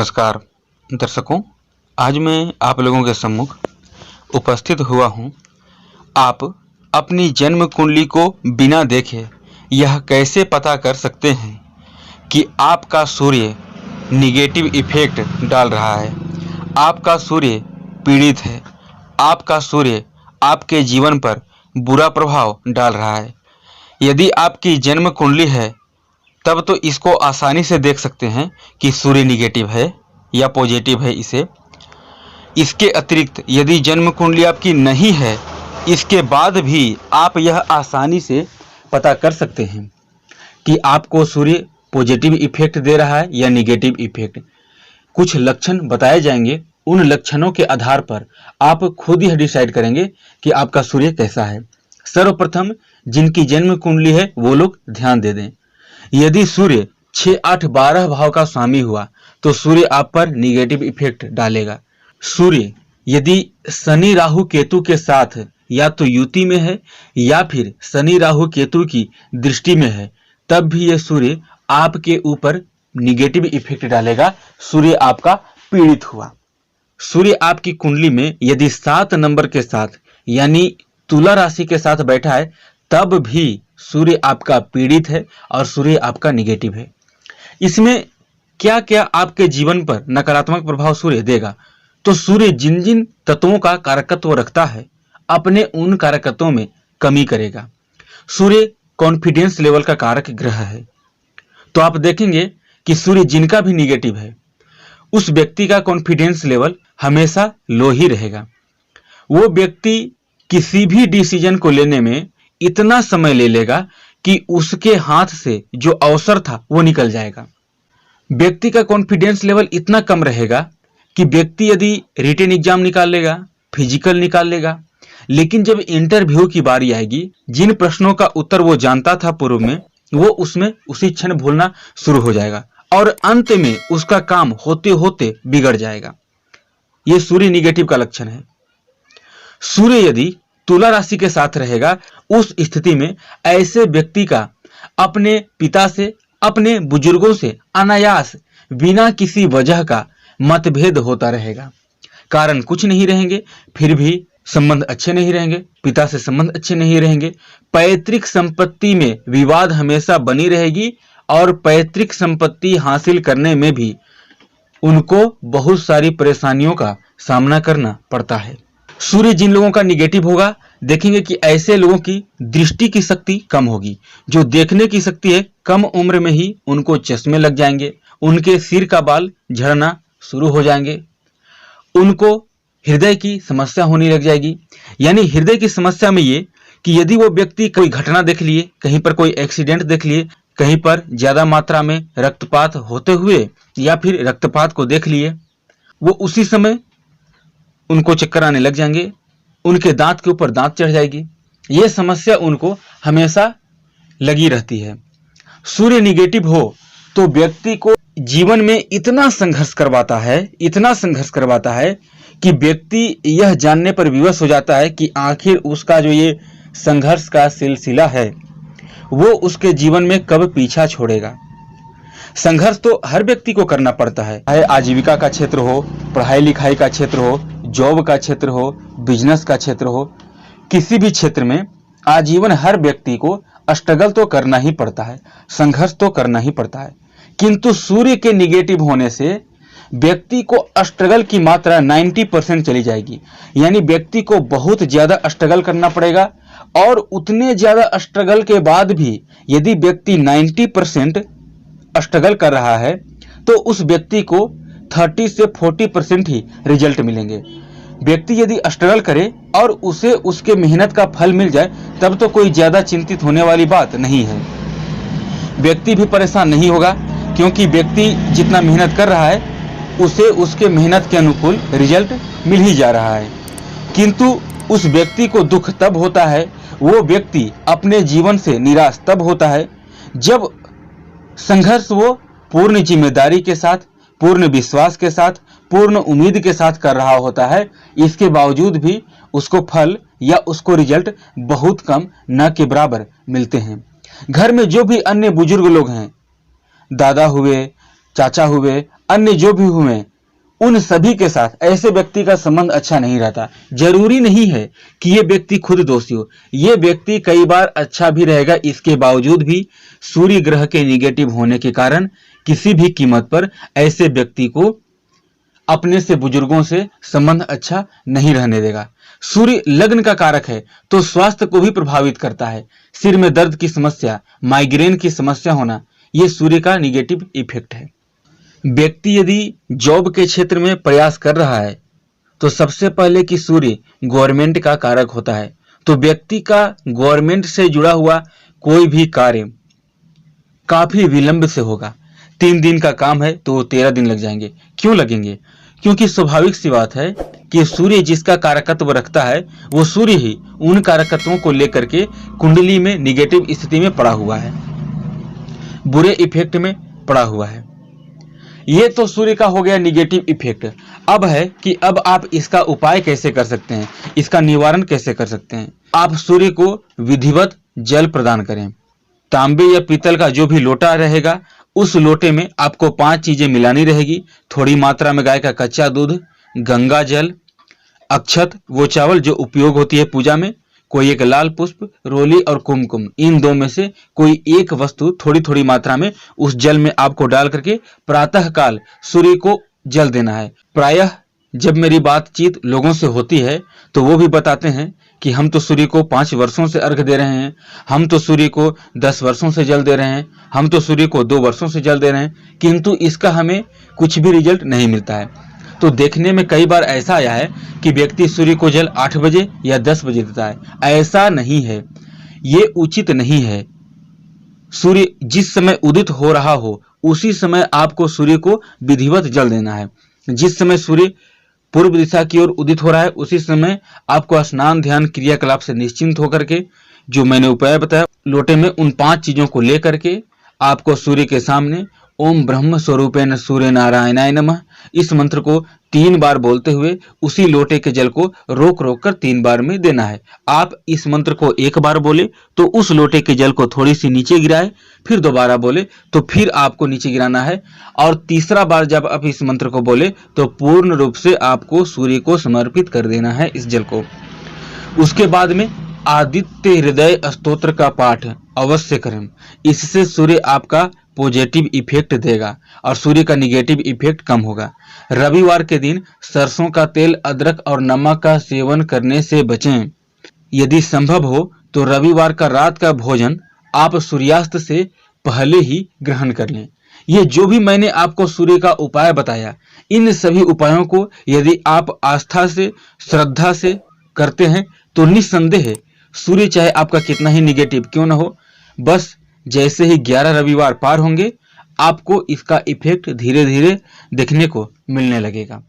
नमस्कार दर्शकों, आज मैं आप लोगों के सम्मुख उपस्थित हुआ हूं। आप अपनी जन्म कुंडली को बिना देखे यह कैसे पता कर सकते हैं कि आपका सूर्य निगेटिव इफेक्ट डाल रहा है, आपका सूर्य पीड़ित है, आपका सूर्य आपके जीवन पर बुरा प्रभाव डाल रहा है। यदि आपकी जन्म कुंडली है तब तो इसको आसानी से देख सकते हैं कि सूर्य निगेटिव है या पॉजिटिव है। इसके अतिरिक्त यदि जन्म कुंडली आपकी नहीं है, इसके बाद भी आप यह आसानी से पता कर सकते हैं कि आपको सूर्य पॉजिटिव इफेक्ट दे रहा है या निगेटिव इफेक्ट। कुछ लक्षण बताए जाएंगे, उन लक्षणों के आधार पर आप खुद ही डिसाइड करेंगे कि आपका सूर्य कैसा है। सर्वप्रथम जिनकी जन्म कुंडली है वो लोग ध्यान दे दें। यदि सूर्य 6, 8, 12 भाव का स्वामी हुआ तो सूर्य आप पर निगेटिव इफेक्ट डालेगा। सूर्य यदि शनि राहु केतु के साथ या तो युति में है या फिर शनि राहु केतु की दृष्टि में है, तब भी यह सूर्य आपके ऊपर निगेटिव इफेक्ट डालेगा। सूर्य आपका पीड़ित हुआ। सूर्य आपकी कुंडली में यदि 7 नंबर के साथ यानी तुला राशि के साथ बैठा है, तब भी सूर्य आपका पीड़ित है और सूर्य आपका निगेटिव है। इसमें क्या क्या आपके जीवन पर नकारात्मक प्रभाव सूर्य देगा, तो सूर्य जिन जिन तत्वों का कारकत्व रखता है, अपने उन कारकत्वों में कमी करेगा। सूर्य कॉन्फिडेंस लेवल का कारक ग्रह है, तो आप देखेंगे कि सूर्य जिनका भी निगेटिव है उस व्यक्ति का कॉन्फिडेंस लेवल हमेशा लो ही रहेगा। वो व्यक्ति किसी भी डिसीजन को लेने में इतना समय ले लेगा कि उसके हाथ से जो अवसर था वो निकल जाएगा। व्यक्ति का कॉन्फिडेंस लेवल इतना कम रहेगा कि व्यक्ति यदि रिटन एग्जाम निकाल लेगा, फिजिकल निकाल लेगा, लेकिन जब इंटरव्यू की बारी आएगी, जिन प्रश्नों का उत्तर वो जानता था पूर्व में, वो उसमें उसी क्षण भूलना शुरू हो जाएगा और अंत में उसका काम होते होते बिगड़ जाएगा। ये सूर्य निगेटिव का लक्षण है। सूर्य यदि तुला राशि के साथ रहेगा, उस स्थिति में ऐसे व्यक्ति का अपने पिता से, अपने बुजुर्गों से अनायास बिना किसी वजह का मतभेद होता रहेगा। कारण कुछ नहीं रहेंगे, फिर भी संबंध अच्छे नहीं रहेंगे, पिता से संबंध अच्छे नहीं रहेंगे। पैतृक संपत्ति में विवाद हमेशा बनी रहेगी और पैतृक संपत्ति हासिल करने में भी उनको बहुत सारी परेशानियों का सामना करना पड़ता है। सूर्य जिन लोगों का निगेटिव होगा, देखेंगे कि ऐसे लोगों की दृष्टि की शक्ति कम होगी। जो देखने की शक्ति है, कम उम्र में ही उनको चश्मे लग जाएंगे, उनके सिर का बाल झड़ना शुरू हो जाएंगे, उनको हृदय की समस्या होने लग जाएगी। यानी हृदय की समस्या में ये कि यदि वो व्यक्ति कोई घटना देख लिए, कहीं पर कोई एक्सीडेंट देख लिए, कहीं पर ज्यादा मात्रा में रक्तपात होते हुए या फिर रक्तपात को देख लिए, वो उसी समय उनको चक्कर आने लग जाएंगे, उनके दांत के ऊपर दांत चढ़ जाएगी। ये समस्या उनको हमेशा लगी रहती है। सूर्य निगेटिव हो तो व्यक्ति को जीवन में इतना संघर्ष करवाता है कि व्यक्ति यह जानने पर विवश हो जाता है कि आखिर उसका जो ये संघर्ष का सिलसिला है वो उसके जीवन में कब पीछा छोड़ेगा। संघर्ष तो हर व्यक्ति को करना पड़ता है, चाहे आजीविका का क्षेत्र हो, पढ़ाई लिखाई का क्षेत्र हो, जॉब का क्षेत्र हो, बिजनेस का क्षेत्र हो, किसी भी क्षेत्र में आजीवन हर व्यक्ति को स्ट्रगल तो करना ही पड़ता है, संघर्ष तो करना ही पड़ता है। किंतु सूर्य के निगेटिव होने से व्यक्ति को स्ट्रगल की मात्रा 90% चली जाएगी। यानी व्यक्ति को बहुत ज्यादा स्ट्रगल करना पड़ेगा और उतने ज्यादा स्ट्रगल के बाद भी यदि व्यक्ति 90% स्ट्रगल कर रहा है तो उस व्यक्ति को 30 से 40% ही रिजल्ट मिलेंगे। व्यक्ति यदि स्ट्रगल करे और उसे उसके मेहनत का फल मिल जाए, तब तो कोई ज्यादा चिंतित होने वाली बात नहीं है। व्यक्ति भी परेशान नहीं होगा, क्योंकि व्यक्ति जितना मेहनत कर रहा है उसे उसके मेहनत के अनुकूल रिजल्ट मिल ही जा रहा है। किंतु उस व्यक्ति को दुख तब होता है, वो व्यक्ति अपने जीवन से निराश तब होता है जब संघर्ष वो पूर्ण जिम्मेदारी के साथ, पूर्ण विश्वास के साथ, पूर्ण उम्मीद के साथ कर रहा होता है। इसके बावजूद भी उसको फल या उसको रिजल्ट बहुत कम, न के बराबर मिलते हैं। घर में जो भी अन्य बुजुर्ग लोग हैं, दादा हुए, चाचा हुए, अन्य जो भी हुए उन सभी के साथ ऐसे व्यक्ति का संबंध अच्छा नहीं रहता। जरूरी नहीं है कि ये व्यक्ति खुद दोषी हो, ये व्यक्ति कई बार अच्छा भी रहेगा, इसके बावजूद भी सूर्य ग्रह के निगेटिव होने के कारण किसी भी कीमत पर ऐसे व्यक्ति को अपने से बुजुर्गों से संबंध अच्छा नहीं रहने देगा। सूर्य लग्न का कारक है तो स्वास्थ्य को भी प्रभावित करता है। सिर में दर्द की समस्या, माइग्रेन की समस्या होना, यह सूर्य का निगेटिव इफेक्ट है। व्यक्ति यदि जॉब के क्षेत्र में प्रयास कर रहा है तो सबसे पहले कि सूर्य गवर्नमेंट का कारक होता है, तो व्यक्ति का गवर्नमेंट से जुड़ा हुआ कोई भी कार्य काफी विलंब से होगा। 3 दिन का काम है तो 13 दिन लग जाएंगे। क्यों लगेंगे? क्योंकि स्वाभाविक सी बात है कि सूर्य जिसका कारकत्व रखता है वो सूर्य ही उन कारकत्वों को लेकर के कुंडली में निगेटिव स्थिति में पड़ा हुआ है, बुरे इफेक्ट में पड़ा हुआ है। ये तो सूर्य का हो गया निगेटिव इफेक्ट। अब है कि अब आप इसका उपाय कैसे कर सकते हैं, इसका निवारण कैसे कर सकते हैं। आप सूर्य को विधिवत जल प्रदान करें। तांबे या पीतल का जो भी लोटा रहेगा उस लोटे में आपको 5 चीजें मिलानी रहेगी। थोड़ी मात्रा में गाय का कच्चा दूध, गंगा जल, अक्षत वो चावल जो उपयोग होती है पूजा में, कोई एक लाल पुष्प, रोली और कुमकुम, इन 2 में से कोई एक वस्तु थोड़ी थोड़ी मात्रा में उस जल में आपको डाल करके प्रातः काल सूर्य को जल देना है। प्रायः जब मेरी बातचीत लोगों से होती है तो वो भी बताते हैं कि हम तो सूर्य को 5 वर्षों से अर्घ दे रहे हैं, हम तो सूर्य को 10 वर्षों से जल दे रहे हैं, हम तो सूर्य को 2 वर्षों से जल दे रहे हैं, किंतु इसका हमें कुछ भी रिजल्ट नहीं मिलता है। तो देखने में कई बार ऐसा आया है कि व्यक्ति सूर्य को जल 8 बजे या 10 बजे देता है। ऐसा नहीं है, ये उचित नहीं है। सूर्य जिस समय उदित हो रहा हो उसी समय आपको सूर्य को विधिवत जल देना है। जिस समय सूर्य पूर्व दिशा की ओर उदित हो रहा है उसी समय आपको स्नान ध्यान क्रियाकलाप से निश्चिंत होकर के जो मैंने उपाय बताया लोटे में उन 5 चीजों को लेकर के आपको सूर्य के सामने ओम ब्रह्म स्वरूपेण सूर्य नारायणाय नमः इस मंत्र को 3 बार बोलते हुए उसी लोटे के जल को रोक रोक कर 3 बार में देना है। आप इस मंत्र को 1 बार बोले तो उस लोटे के जल को थोड़ी सी नीचे गिराए, फिर दोबारा बोले तो फिर आपको नीचे गिराना है, और तीसरा बार जब आप इस मंत्र को बोले तो पूर्ण रूप से आपको सूर्य को समर्पित कर देना है इस जल को। उसके बाद में आदित्य हृदय स्तोत्र का पाठ अवश्य करें। इससे सूर्य आपका पॉजिटिव इफेक्ट देगा और सूर्य का निगेटिव इफेक्ट कम होगा। रविवार के दिन सरसों का तेल, अदरक और नमक का सेवन करने से बचें। यदि संभव हो तो रविवार का रात का भोजन आप सूर्यास्त से पहले ही ग्रहण कर लें। ये जो भी मैंने आपको सूर्य का उपाय बताया, इन सभी उपायों को यदि आप आस्था से, श्रद्धा से करते हैं तो निस्संदेह सूर्य चाहे आपका कितना ही निगेटिव क्यों ना हो, बस जैसे ही 11 रविवार पार होंगे आपको इसका इफेक्ट धीरे धीरे देखने को मिलने लगेगा।